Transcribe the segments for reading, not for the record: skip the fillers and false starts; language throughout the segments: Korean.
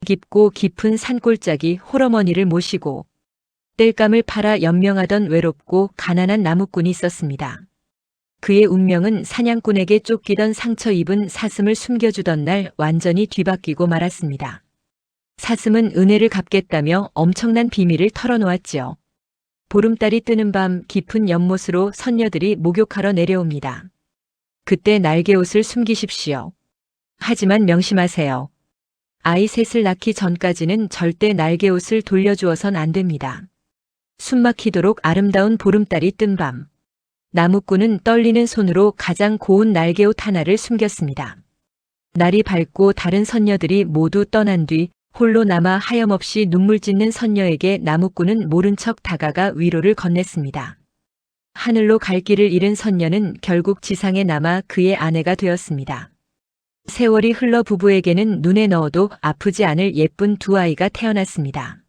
깊고 깊은 산골짜기 홀어머니를 모시고 땔감을 팔아 연명하던 외롭고 가난한 나무꾼이 있었습니다. 그의 운명은 사냥꾼에게 쫓기던 상처 입은 사슴을 숨겨주던 날 완전히 뒤바뀌고 말았습니다. 사슴은 은혜를 갚겠다며 엄청난 비밀을 털어놓았지요. 보름달이 뜨는 밤 깊은 연못으로 선녀들이 목욕하러 내려옵니다. 그때 날개옷을 숨기십시오. 하지만 명심하세요. 아이 셋을 낳기 전까지는 절대 날개옷을 돌려주어선 안 됩니다. 숨막히도록 아름다운 보름달이 뜬 밤, 나무꾼은 떨리는 손으로 가장 고운 날개옷 하나를 숨겼습니다. 날이 밝고 다른 선녀들이 모두 떠난 뒤 홀로 남아 하염없이 눈물 짓는 선녀에게 나무꾼은 모른 척 다가가 위로를 건넸습니다. 하늘로 갈 길을 잃은 선녀는 결국 지상에 남아 그의 아내가 되었습니다. 세월이 흘러 부부에게는 눈에 넣어도 아프지 않을 예쁜 두 아이가 태어났습니다.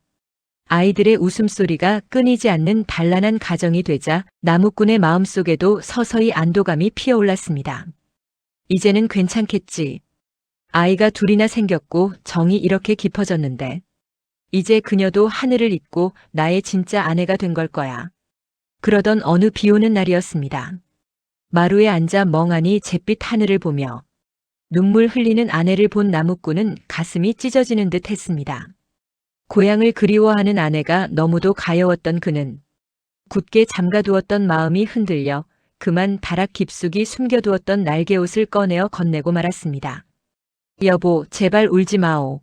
아이들의 웃음소리가 끊이지 않는 단란한 가정이 되자 나무꾼의 마음속에도 서서히 안도감이 피어올랐습니다. 이제는 괜찮겠지. 아이가 둘이나 생겼고 정이 이렇게 깊어졌는데 이제 그녀도 하늘을 잇고 나의 진짜 아내가 된 걸 거야. 그러던 어느 비 오는 날이었습니다. 마루에 앉아 멍하니 잿빛 하늘을 보며 눈물 흘리는 아내를 본 나무꾼은 가슴이 찢어지는 듯 했습니다. 고향을 그리워하는 아내가 너무도 가여웠던 그는 굳게 잠가두었던 마음이 흔들려 그만 다락 깊숙이 숨겨두었던 날개옷을 꺼내어 건네고 말았습니다. 여보, 제발 울지 마오.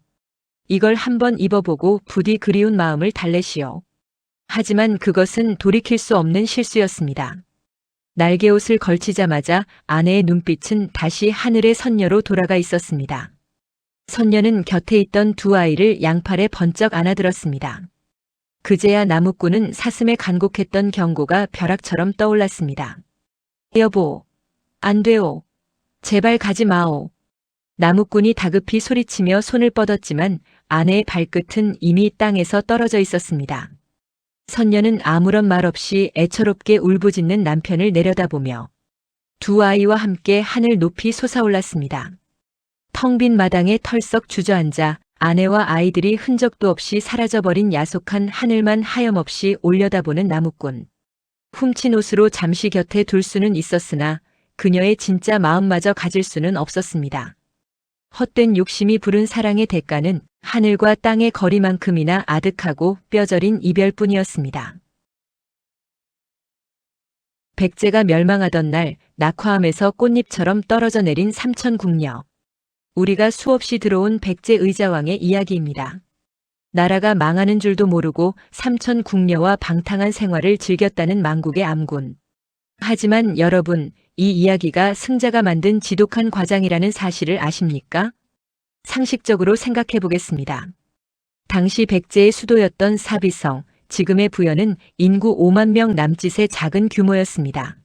이걸 한번 입어보고 부디 그리운 마음을 달래시오. 하지만 그것은 돌이킬 수 없는 실수였습니다. 날개옷을 걸치자마자 아내의 눈빛은 다시 하늘의 선녀로 돌아가 있었습니다. 선녀는 곁에 있던 두 아이를 양팔에 번쩍 안아들었습니다. 그제야 나무꾼은 사슴에 간곡했던 경고가 벼락처럼 떠올랐습니다. 여보, 안 돼요. 제발 가지 마오. 나무꾼이 다급히 소리치며 손을 뻗었지만 아내의 발끝은 이미 땅에서 떨어져 있었습니다. 선녀는 아무런 말 없이 애처롭게 울부짖는 남편을 내려다보며 두 아이와 함께 하늘 높이 솟아올랐습니다. 텅 빈 마당에 털썩 주저앉아 아내와 아이들이 흔적도 없이 사라져버린 야속한 하늘만 하염없이 올려다보는 나무꾼. 훔친 옷으로 잠시 곁에 둘 수는 있었으나 그녀의 진짜 마음마저 가질 수는 없었습니다. 헛된 욕심이 부른 사랑의 대가는 하늘과 땅의 거리만큼이나 아득하고 뼈저린 이별뿐이었습니다. 백제가 멸망하던 날 낙화암에서 꽃잎처럼 떨어져 내린 삼천궁녀. 우리가 수없이 들어온 백제 의자왕의 이야기입니다. 나라가 망하는 줄도 모르고 삼천궁녀와 방탕한 생활을 즐겼다는 망국의 암군. 하지만 여러분, 이 이야기가 승자가 만든 지독한 과장이라는 사실을 아십니까? 상식적으로 생각해 보겠습니다. 당시 백제의 수도였던 사비성, 지금의 부여는 인구 5만 명 남짓의 작은 규모였습니다.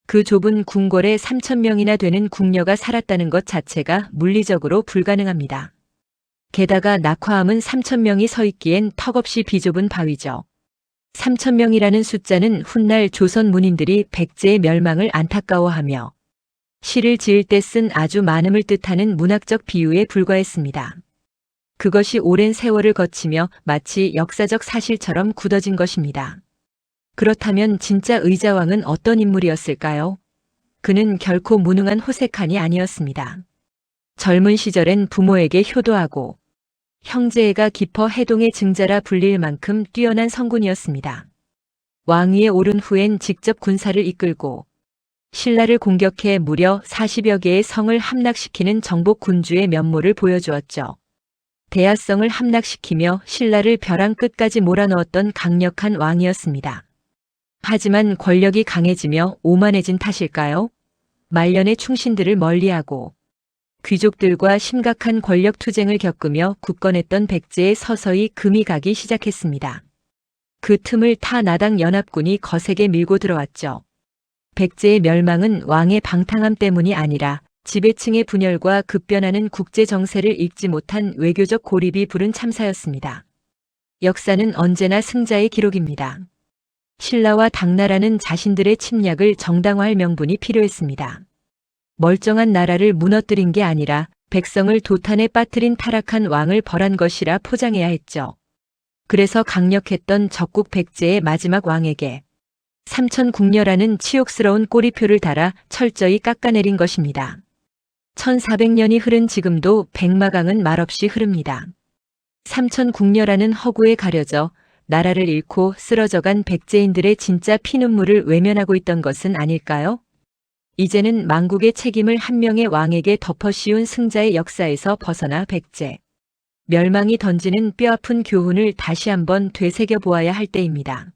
그 좁은 궁궐에 3,000명이나 되는 궁녀가 살았다는 것 자체가 물리적으로 불가능합니다. 게다가 낙화암은 3,000명이 서 있기엔 턱없이 비좁은 바위죠. 3,000명이라는 숫자는 훗날 조선 문인들이 백제의 멸망을 안타까워하며 시를 지을 때 쓴 아주 많음을 뜻하는 문학적 비유에 불과했습니다. 그것이 오랜 세월을 거치며 마치 역사적 사실처럼 굳어진 것입니다. 그렇다면 진짜 의자왕은 어떤 인물이었을까요? 그는 결코 무능한 호색한이 아니었습니다. 젊은 시절엔 부모에게 효도하고 형제애가 깊어 해동의 증자라 불릴 만큼 뛰어난 성군이었습니다. 왕위에 오른 후엔 직접 군사를 이끌고 신라를 공격해 무려 40여 개의 성을 함락시키는 정복 군주의 면모를 보여주었죠. 대야성을 함락시키며 신라를 벼랑 끝까지 몰아넣었던 강력한 왕이었습니다. 하지만 권력이 강해지며 오만해진 탓일까요? 말년의 충신들을 멀리하고 귀족들과 심각한 권력 투쟁을 겪으며 굳건했던 백제에 서서히 금이 가기 시작했습니다. 그 틈을 타 나당 연합군이 거세게 밀고 들어왔죠. 백제의 멸망은 왕의 방탕함 때문이 아니라 지배층의 분열과 급변하는 국제 정세를 읽지 못한 외교적 고립이 부른 참사였습니다. 역사는 언제나 승자의 기록입니다. 신라와 당나라는 자신들의 침략을 정당화할 명분이 필요했습니다. 멀쩡한 나라를 무너뜨린 게 아니라 백성을 도탄에 빠뜨린 타락한 왕을 벌한 것이라 포장해야 했죠. 그래서 강력했던 적국 백제의 마지막 왕에게 삼천궁녀라는 치욕스러운 꼬리표를 달아 철저히 깎아내린 것입니다. 1400년이 흐른 지금도 백마강은 말없이 흐릅니다. 삼천궁녀라는 허구에 가려져 나라를 잃고 쓰러져간 백제인들의 진짜 피눈물을 외면하고 있던 것은 아닐까요? 이제는 망국의 책임을 한 명의 왕에게 덮어씌운 승자의 역사에서 벗어나 백제 멸망이 던지는 뼈아픈 교훈을 다시 한번 되새겨 보아야 할 때입니다.